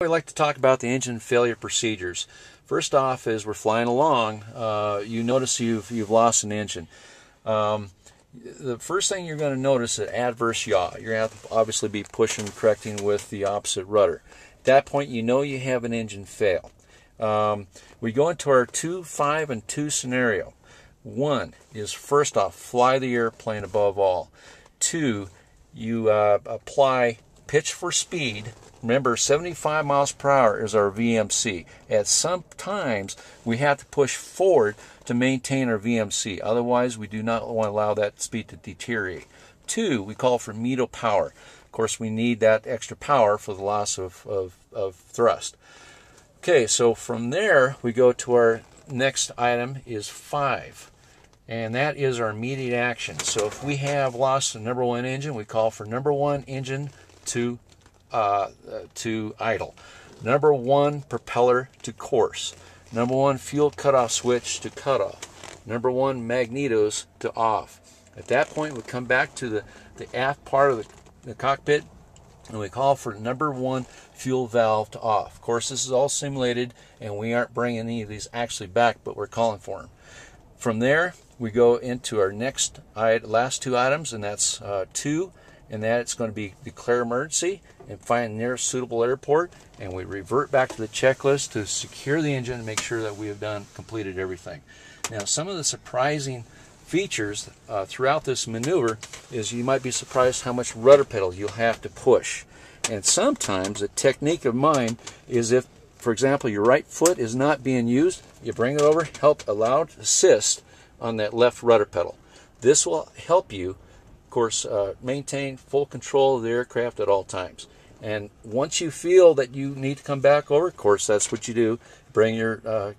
We like to talk about the engine failure procedures. First off, as we're flying along, you notice you've lost an engine. The first thing you're going to notice is adverse yaw. You're going to have to obviously be pushing, correcting with the opposite rudder. At that point, you know you have an engine fail. We go into our 2, 5, and 2 scenario. 1 is, first off, fly the airplane above all. 2, you apply pitch for speed. Remember, 75 miles per hour is our VMC. At some times, we have to push forward to maintain our VMC. Otherwise, we do not want to allow that speed to deteriorate. 2, we call for METO power. Of course, we need that extra power for the loss of thrust. Okay, so from there, we go to our next item is 5. And that is our immediate action. So if we have lost the number 1 engine, we call for number 1 engine to idle. Number 1 propeller to course. Number 1 fuel cutoff switch to cutoff. Number 1 magnetos to off. At that point, we come back to the aft part of the cockpit, and we call for number 1 fuel valve to off. Of course, this is all simulated, and we aren't bringing any of these actually back, but we're calling for them. From there, we go into our next last 2 items, and that's 2. And that it's going to be declare emergency and find the nearest suitable airport, and we revert back to the checklist to secure the engine and make sure that we have completed everything. Now, some of the surprising features throughout this maneuver is you might be surprised how much rudder pedal you'll have to push. And sometimes a technique of mine is, if, for example, your right foot is not being used, you bring it over, allow it to assist on that left rudder pedal. This will help you, of course, maintain full control of the aircraft at all times. And once you feel that you need to come back over, of course, that's what you do. Bring your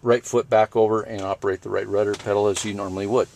right foot back over and operate the right rudder pedal as you normally would.